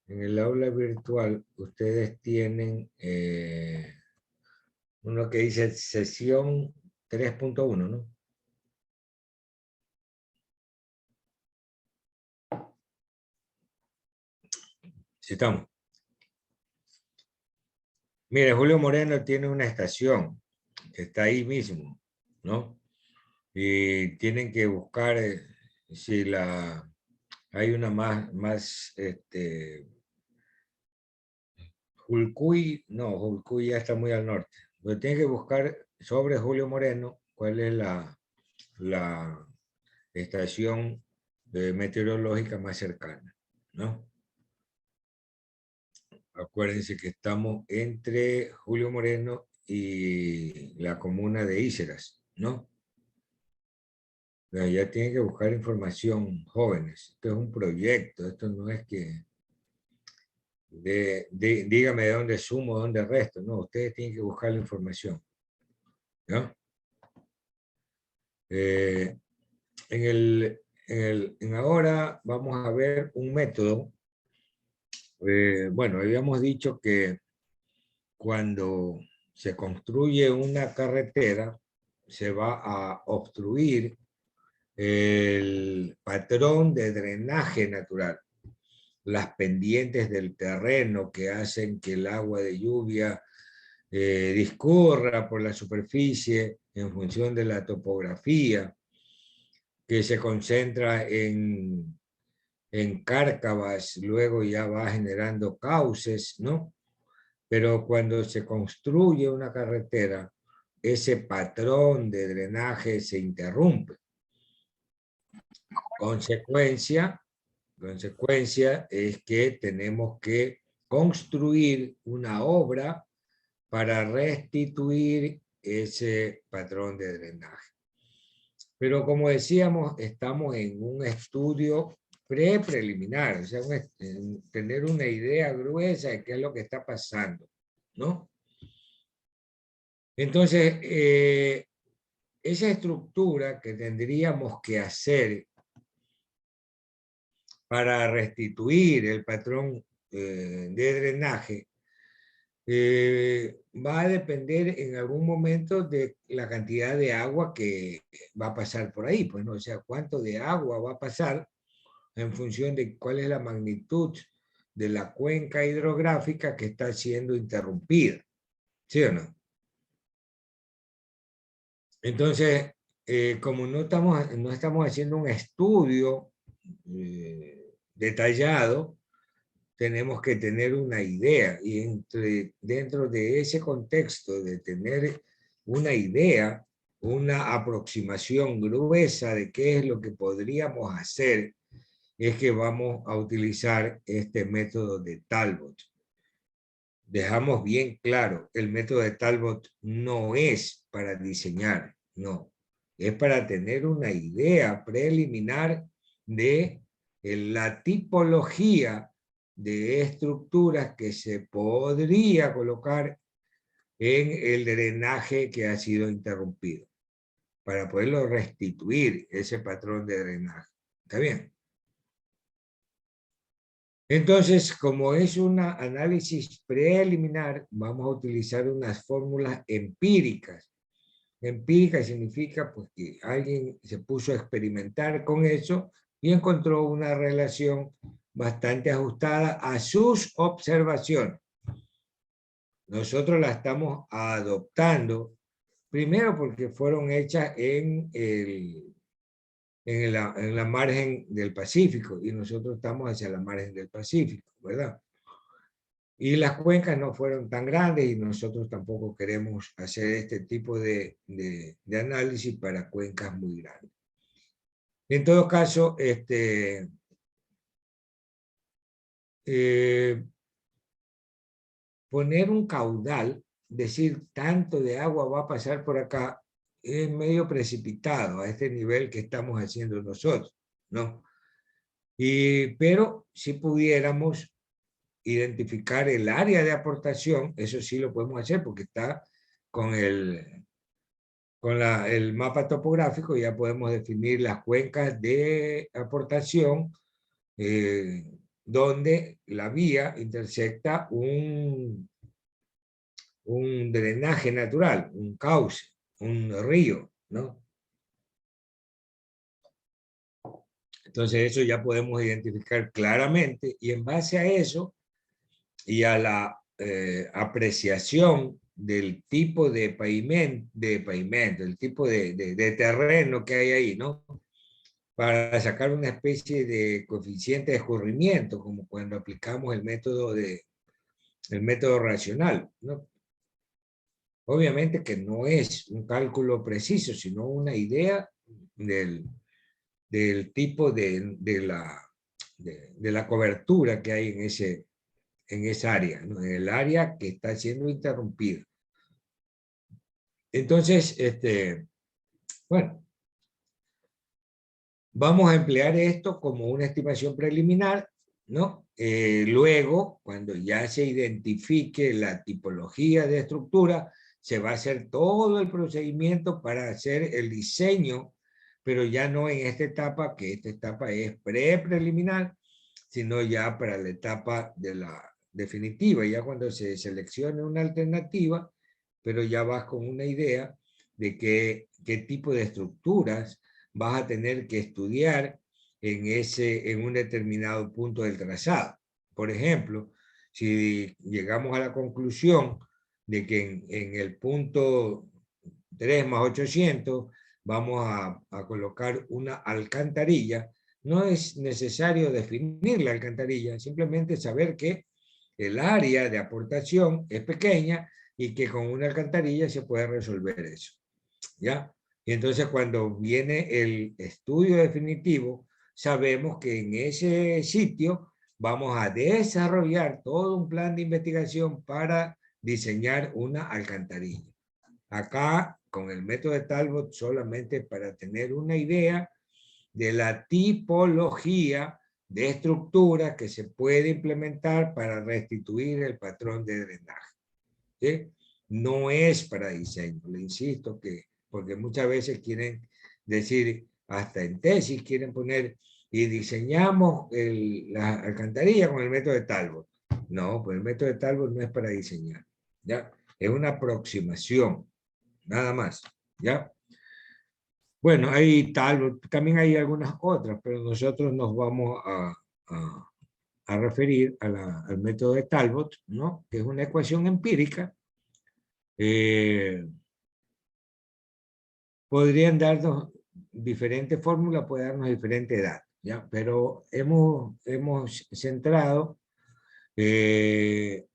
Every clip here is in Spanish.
En el aula virtual ustedes tienen uno que dice sesión 3.1, ¿no? Sí, estamos. Mire, Julio Moreno tiene una estación que está ahí mismo, ¿no? Y tienen que buscar si hay una más Julcuy, no, Julcuy ya está muy al norte. Pero tienen que buscar sobre Julio Moreno cuál es la estación meteorológica más cercana, ¿no? Acuérdense que estamos entre Julio Moreno y la comuna de Íceras, ¿no? Ya tienen que buscar información, jóvenes. Esto es un proyecto, esto no es que dígame de dónde sumo, dónde resto, no, ustedes tienen que buscar la información, ¿no? Eh, en ahora vamos a ver un método. Bueno, habíamos dicho que cuando se construye una carretera, se va a obstruir el patrón de drenaje natural, las pendientes del terreno que hacen que el agua de lluvia discurra por la superficie en función de la topografía, que se concentra en cárcavas, luego ya va generando cauces, ¿no? Pero cuando se construye una carretera, ese patrón de drenaje se interrumpe. Consecuencia es que tenemos que construir una obra para restituir ese patrón de drenaje. Pero como decíamos, estamos en un estudio preliminar, o sea, tener una idea gruesa de qué es lo que está pasando, ¿no? Entonces, esa estructura que tendríamos que hacer para restituir el patrón de drenaje va a depender en algún momento de la cantidad de agua que va a pasar por ahí, pues no, o sea, cuánto de agua va a pasar en función de cuál es la magnitud de la cuenca hidrográfica que está siendo interrumpida, ¿sí o no? Entonces, como no estamos haciendo un estudio detallado, tenemos que tener una idea y dentro de ese contexto de tener una idea, una aproximación gruesa de qué es lo que podríamos hacer, es que vamos a utilizar este método de Talbot. Dejamos bien claro, el método de Talbot no es para diseñar, no, es para tener una idea preliminar de la tipología de estructuras que se podría colocar en el drenaje que ha sido interrumpido, para poderlo restituir ese patrón de drenaje. ¿Está bien? Entonces, como es un análisis preliminar, vamos a utilizar unas fórmulas empíricas. Empírica significa pues, que alguien se puso a experimentar con eso y encontró una relación bastante ajustada a sus observaciones. Nosotros la estamos adoptando, primero porque fueron hechas en la margen del Pacífico y nosotros estamos hacia la margen del Pacífico, ¿verdad? Y las cuencas no fueron tan grandes y nosotros tampoco queremos hacer este tipo de análisis para cuencas muy grandes. En todo caso, poner un caudal, decir tanto de agua va a pasar por acá, es medio precipitado a este nivel que estamos haciendo nosotros, ¿no? Pero si pudiéramos identificar el área de aportación, eso sí lo podemos hacer porque está con el mapa topográfico, ya podemos definir las cuencas de aportación donde la vía intersecta un drenaje natural, un cauce, un río, ¿no? Entonces eso ya podemos identificar claramente y en base a eso y a la apreciación del tipo de pavimento, el tipo de terreno que hay ahí, ¿no? Para sacar una especie de coeficiente de escurrimiento, como cuando aplicamos el método racional, ¿no? Obviamente que no es un cálculo preciso, sino una idea del tipo de la cobertura que hay en esa área, ¿no? En el área que está siendo interrumpida. Entonces, bueno, vamos a emplear esto como una estimación preliminar, ¿no? Luego, cuando ya se identifique la tipología de estructura, se va a hacer todo el procedimiento para hacer el diseño, pero ya no en esta etapa, que esta etapa es preliminar, sino ya para la etapa de la definitiva, ya cuando se seleccione una alternativa, pero ya vas con una idea de qué tipo de estructuras vas a tener que estudiar en un determinado punto del trazado. Por ejemplo, si llegamos a la conclusión de que en el punto 3 más 800 vamos a colocar una alcantarilla, no es necesario definir la alcantarilla, simplemente saber que el área de aportación es pequeña y que con una alcantarilla se puede resolver eso. ¿Ya? Y entonces cuando viene el estudio definitivo, sabemos que en ese sitio vamos a desarrollar todo un plan de investigación para diseñar una alcantarilla. Acá, con el método de Talbot, solamente para tener una idea de la tipología de estructura que se puede implementar para restituir el patrón de drenaje. ¿Sí? No es para diseño, le insisto que, porque muchas veces quieren decir, hasta en tesis quieren poner, y diseñamos la alcantarilla con el método de Talbot. No, pues el método de Talbot no es para diseñar, ¿ya? Es una aproximación, nada más, ¿ya? Bueno, hay Talbot, también hay algunas otras, pero nosotros nos vamos a referir al método de Talbot, ¿no? Que es una ecuación empírica. Podrían darnos diferentes fórmulas, puede darnos diferente edad, ¿ya? Pero hemos centrado el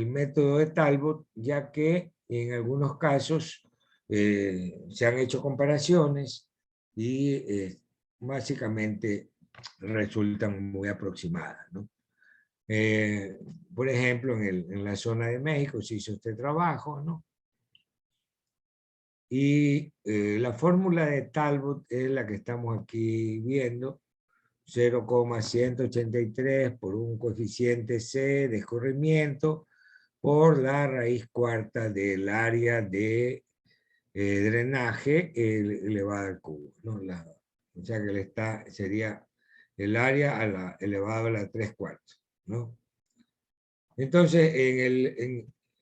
método de Talbot, ya que en algunos casos se han hecho comparaciones y básicamente resultan muy aproximadas, ¿no? Por ejemplo, en la zona de México se hizo este trabajo, ¿no? Y la fórmula de Talbot es la que estamos aquí viendo, 0,183 por un coeficiente C de escurrimiento por la raíz cuarta del área de drenaje elevada al cubo, ¿no? O sea que sería el área elevado a la 3/4, ¿no? Entonces,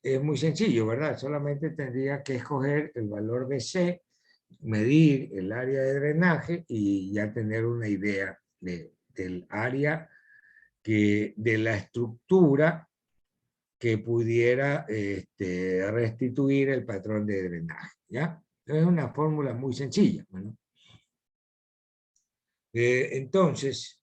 es muy sencillo, ¿verdad? Solamente tendría que escoger el valor de C, medir el área de drenaje y ya tener una idea del área, de la estructura que pudiera restituir el patrón de drenaje, ¿ya? Es una fórmula muy sencilla, ¿no? Entonces,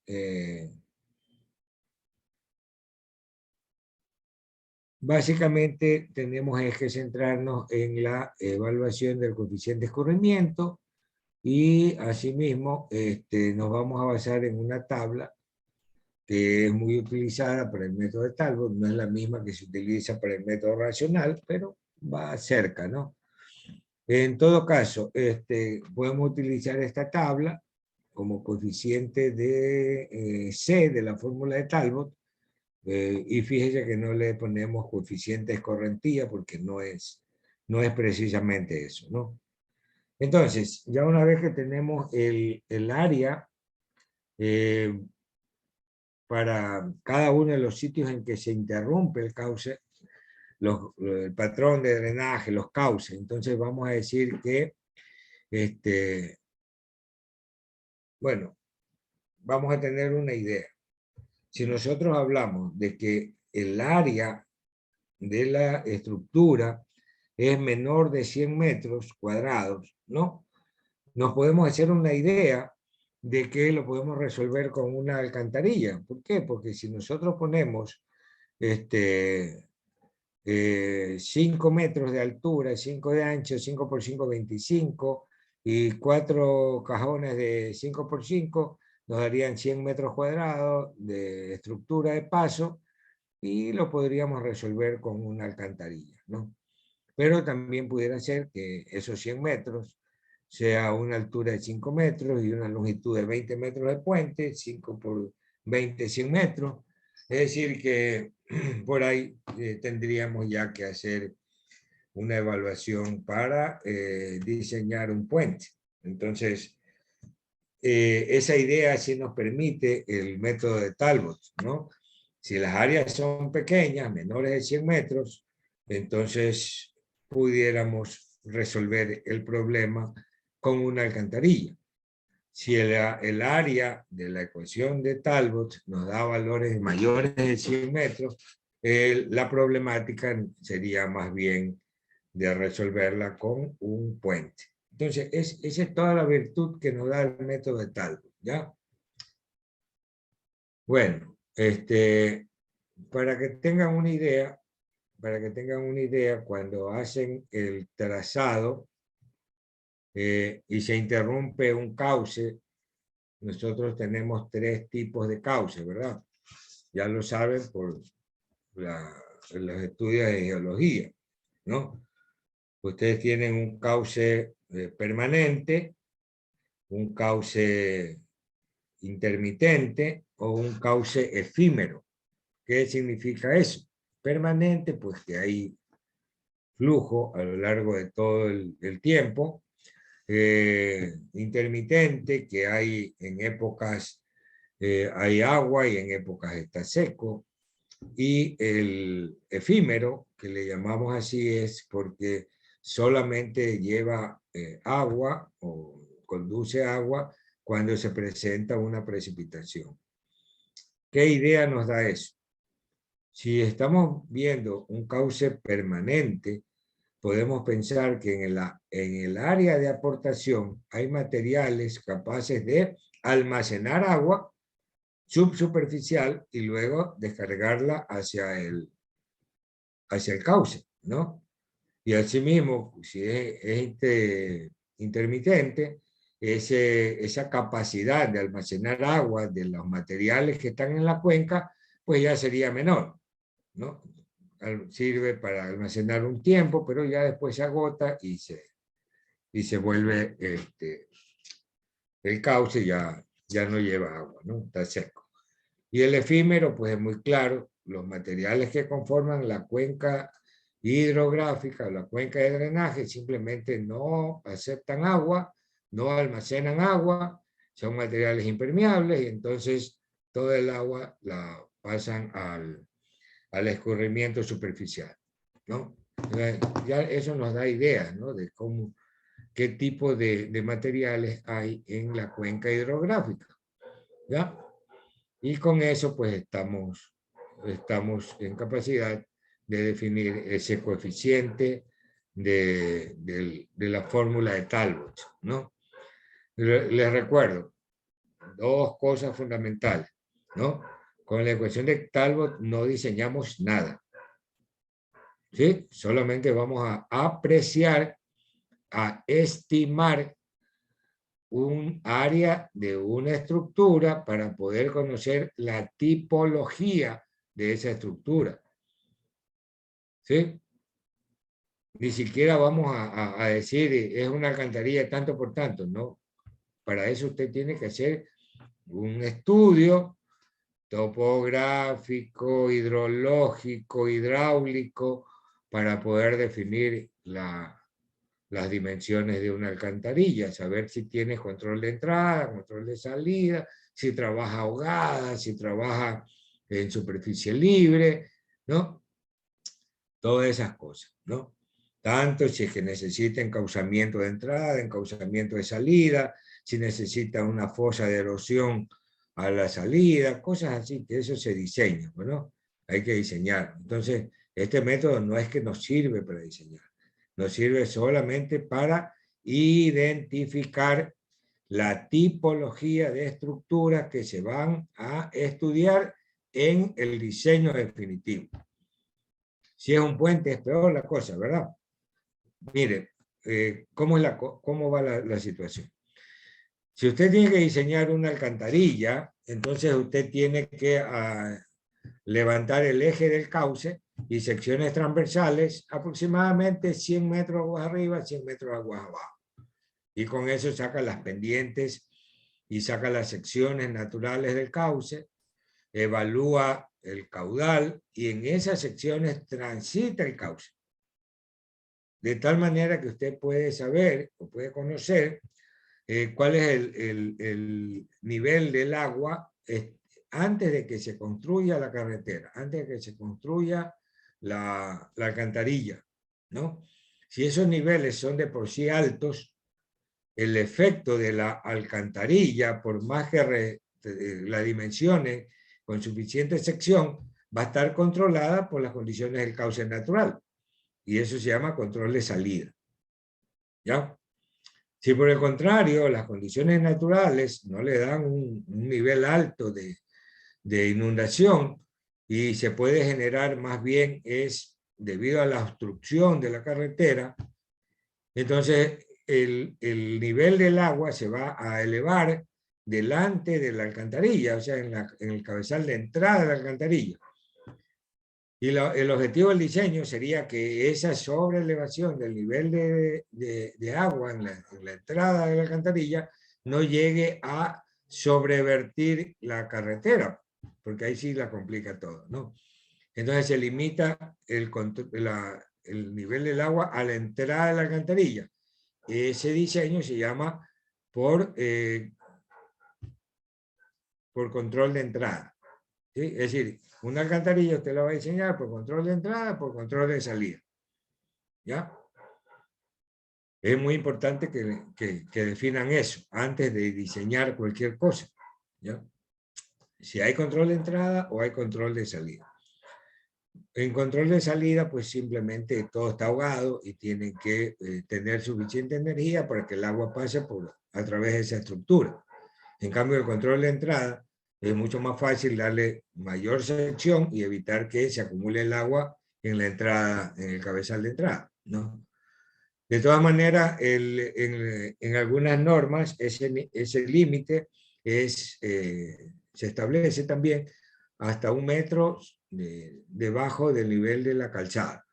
básicamente tenemos que centrarnos en la evaluación del coeficiente de escurrimiento y asimismo nos vamos a basar en una tabla que es muy utilizada para el método de Talbot, no es la misma que se utiliza para el método racional, pero va cerca, ¿no? En todo caso, podemos utilizar esta tabla como coeficiente de C de la fórmula de Talbot, y fíjese que no le ponemos coeficiente de escorrentía porque no es precisamente eso, ¿no? Entonces, ya una vez que tenemos el área, para cada uno de los sitios en que se interrumpe el cauce, el patrón de drenaje, los cauces. Entonces vamos a decir que, bueno, vamos a tener una idea. Si nosotros hablamos de que el área de la estructura es menor de 100 metros cuadrados, ¿no? Nos podemos hacer una idea de que lo podemos resolver con una alcantarilla. ¿Por qué? Porque si nosotros ponemos 5 metros de altura, 5 de ancho, 5 por 5, 25, y 4 cajones de 5 por 5, nos darían 100 metros cuadrados de estructura de paso, y lo podríamos resolver con una alcantarilla, ¿no? Pero también pudiera ser que esos 100 metros sea una altura de 5 metros y una longitud de 20 metros de puente, 5 por 20, 100 metros. Es decir, que por ahí tendríamos ya que hacer una evaluación para diseñar un puente. Entonces, esa idea sí nos permite el método de Talbot, ¿no? Si las áreas son pequeñas, menores de 100 metros, entonces pudiéramos resolver el problema con una alcantarilla. Si el área de la ecuación de Talbot nos da valores mayores de 100 metros, la problemática sería más bien de resolverla con un puente. Entonces, esa es toda la virtud que nos da el método de Talbot, ¿ya? Bueno, para que tengan una idea, cuando hacen el trazado y se interrumpe un cauce, nosotros tenemos 3 tipos de cauce, ¿verdad? Ya lo saben por los estudios de geología, ¿no? Ustedes tienen un cauce permanente, un cauce intermitente o un cauce efímero. ¿Qué significa eso? Permanente, pues que hay flujo a lo largo de todo el tiempo. Intermitente, que hay en épocas hay agua y en épocas está seco. Y el efímero, que le llamamos así, es porque solamente lleva agua o conduce agua cuando se presenta una precipitación. ¿Qué idea nos da eso? Si estamos viendo un cauce permanente, podemos pensar que en el área de aportación hay materiales capaces de almacenar agua subsuperficial y luego descargarla hacia el cauce, ¿no? Y asimismo, si es intermitente, esa capacidad de almacenar agua de los materiales que están en la cuenca, pues ya sería menor, ¿no? Sirve para almacenar un tiempo, pero ya después se agota y se vuelve el cauce, ya no lleva agua, ¿no? Está seco. Y el efímero, pues es muy claro, los materiales que conforman la cuenca hidrográfica, la cuenca de drenaje, simplemente no aceptan agua, no almacenan agua, son materiales impermeables y entonces todo el agua la pasan al escurrimiento superficial, ¿no? Ya eso nos da ideas, ¿no? De qué tipo de materiales hay en la cuenca hidrográfica, ¿ya? Y con eso, pues, estamos en capacidad de definir ese coeficiente de la fórmula de Talbot, ¿no? Les recuerdo 2 cosas fundamentales, ¿no? Con la ecuación de Talbot no diseñamos nada, ¿sí? Solamente vamos a apreciar, a estimar un área de una estructura para poder conocer la tipología de esa estructura. ¿Sí? Ni siquiera vamos a decir es una alcantarilla tanto por tanto, ¿no? Para eso usted tiene que hacer un estudio topográfico, hidrológico, hidráulico, para poder definir las dimensiones de una alcantarilla, saber si tiene control de entrada, control de salida, si trabaja ahogada, si trabaja en superficie libre, ¿no? Todas esas cosas, ¿no? Tanto si es que necesita encauzamiento de entrada, encauzamiento de salida, si necesita una fosa de erosión a la salida, cosas así, que eso se diseña, ¿no? Hay que diseñar. Entonces, este método no es que nos sirve para diseñar, nos sirve solamente para identificar la tipología de estructuras que se van a estudiar en el diseño definitivo. Si es un puente es peor la cosa, ¿verdad? Mire, ¿cómo va la situación? Si usted tiene que diseñar una alcantarilla, entonces usted tiene que levantar el eje del cauce y secciones transversales, aproximadamente 100 metros aguas arriba, 100 metros aguas abajo. Y con eso saca las pendientes y saca las secciones naturales del cauce, evalúa el caudal y en esas secciones transita el cauce. De tal manera que usted puede saber o puede conocer cuál es el nivel del agua antes de que se construya la carretera, antes de que se construya la alcantarilla, ¿no? Si esos niveles son de por sí altos, el efecto de la alcantarilla, por más que la dimensione con suficiente sección, va a estar controlada por las condiciones del cauce natural. Y eso se llama control de salida. ¿Ya? Si por el contrario las condiciones naturales no le dan un nivel alto de inundación y se puede generar más bien es debido a la obstrucción de la carretera, entonces el nivel del agua se va a elevar delante de la alcantarilla, o sea, en el cabezal de entrada de la alcantarilla. Y el objetivo del diseño sería que esa sobreelevación del nivel de agua en la entrada de la alcantarilla no llegue a sobrevertir la carretera, porque ahí sí la complica todo, ¿no? Entonces se limita el nivel del agua a la entrada de la alcantarilla. Ese diseño se llama por control de entrada. ¿Sí? Es decir, una alcantarilla usted la va a diseñar por control de entrada, por control de salida. ¿Ya? Es muy importante que definan eso antes de diseñar cualquier cosa. ¿Ya? Si hay control de entrada o hay control de salida. En control de salida, pues simplemente todo está ahogado y tiene que tener suficiente energía para que el agua pase a través de esa estructura. En cambio, el control de entrada es mucho más fácil darle mayor sección y evitar que se acumule el agua en la entrada, en el cabezal de entrada, ¿no? De todas maneras, en algunas normas ese límite se establece también hasta 1 metro debajo del nivel de la calzada.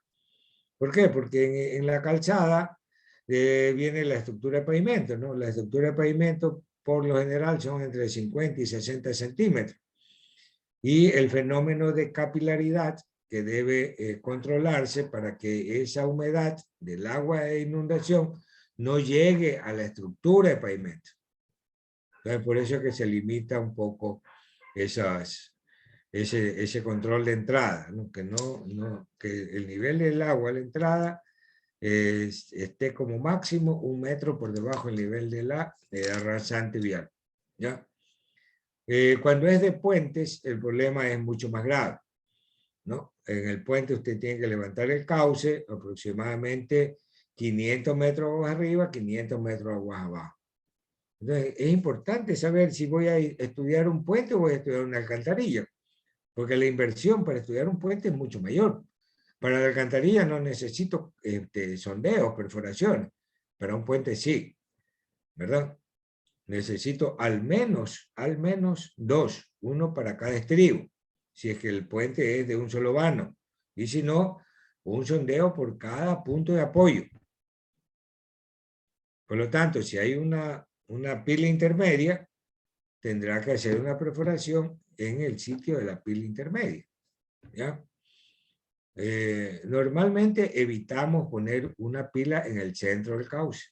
¿Por qué? Porque en la calzada viene la estructura de pavimento, ¿no? La estructura de pavimento por lo general son entre 50 y 60 centímetros. Y el fenómeno de capilaridad que debe controlarse para que esa humedad del agua de inundación no llegue a la estructura de pavimento. Entonces, por eso es que se limita un poco ese control de entrada, ¿no? Que el nivel del agua a la entrada esté como máximo 1 metro por debajo del nivel de la rasante vial. ¿Ya? Cuando es de puentes, el problema es mucho más grave, ¿no? En el puente usted tiene que levantar el cauce aproximadamente 500 metros aguas arriba, 500 metros aguas abajo. Entonces, es importante saber si voy a estudiar un puente o voy a estudiar una alcantarilla, porque la inversión para estudiar un puente es mucho mayor. Para la alcantarilla no necesito sondeos, perforaciones. Para un puente sí, ¿verdad? Necesito al menos 2, uno para cada estribo, si es que el puente es de un solo vano. Y si no, un sondeo por cada punto de apoyo. Por lo tanto, si hay una pila intermedia, tendrá que hacer una perforación en el sitio de la pila intermedia. ¿Ya? Normalmente evitamos poner una pila en el centro del cauce,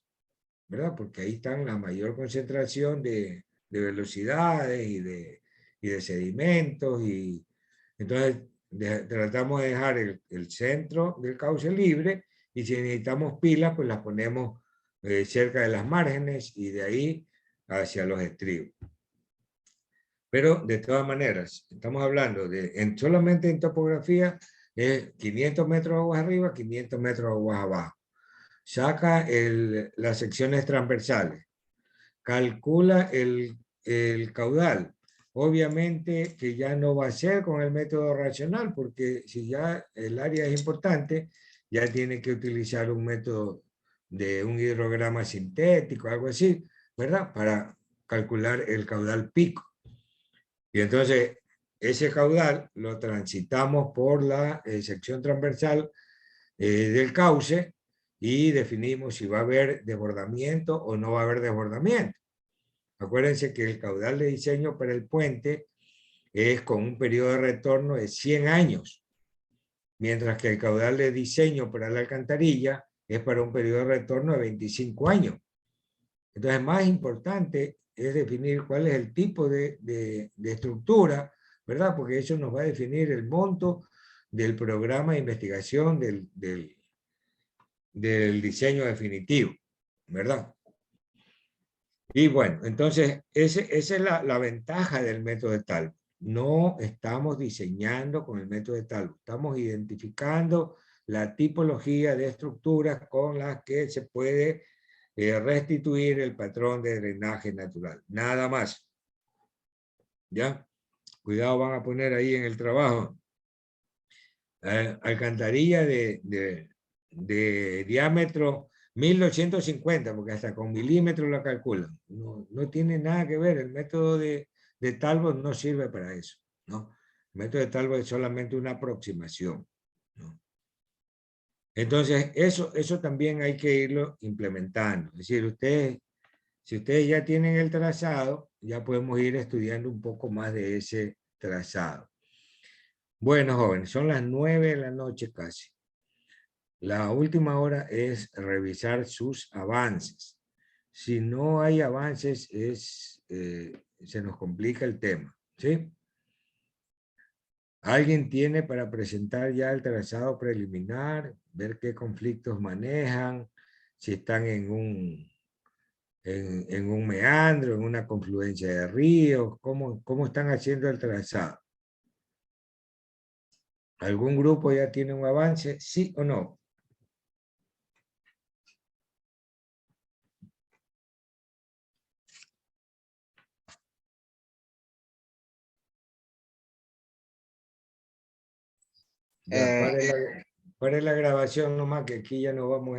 ¿verdad? Porque ahí está la mayor concentración de velocidades y de sedimentos. Y entonces tratamos de dejar el centro del cauce libre, y si necesitamos pilas, pues las ponemos cerca de las márgenes y de ahí hacia los estribos. Pero de todas maneras, estamos hablando de, solamente en topografía, es 500 metros aguas arriba, 500 metros aguas abajo. Saca las secciones transversales, calcula el caudal. Obviamente que ya no va a ser con el método racional, porque si ya el área es importante, ya tiene que utilizar un método de un hidrograma sintético, algo así, ¿verdad? Para calcular el caudal pico. Y entonces ese caudal lo transitamos por la sección transversal del cauce y definimos si va a haber desbordamiento o no va a haber desbordamiento. Acuérdense que el caudal de diseño para el puente es con un periodo de retorno de 100 años, mientras que el caudal de diseño para la alcantarilla es para un periodo de retorno de 25 años. Entonces, más importante es definir cuál es el tipo de estructura, ¿verdad? Porque eso nos va a definir el monto del programa de investigación del diseño definitivo, ¿verdad? Y bueno, entonces esa es la ventaja del método de Talbot. No estamos diseñando con el método de Talbot, estamos identificando la tipología de estructuras con las que se puede restituir el patrón de drenaje natural. Nada más. ¿Ya? Cuidado, van a poner ahí en el trabajo. Alcantarilla de diámetro 1250, porque hasta con milímetros la calculan. No tiene nada que ver, el método de Talbot no sirve para eso, ¿no? El método de Talbot es solamente una aproximación, ¿no? Entonces, eso también hay que irlo implementando. Es decir, si ustedes ya tienen el trazado, ya podemos ir estudiando un poco más de ese trazado. Bueno, jóvenes, son las 9 de la noche casi. La última hora es revisar sus avances. Si no hay avances, se nos complica el tema, ¿sí? ¿Alguien tiene para presentar ya el trazado preliminar? Ver qué conflictos manejan, si están en un meandro, en una confluencia de ríos, cómo están haciendo el trazado. ¿Algún grupo ya tiene un avance? ¿Sí o no? Ya, pare la grabación nomás, que aquí ya no vamos a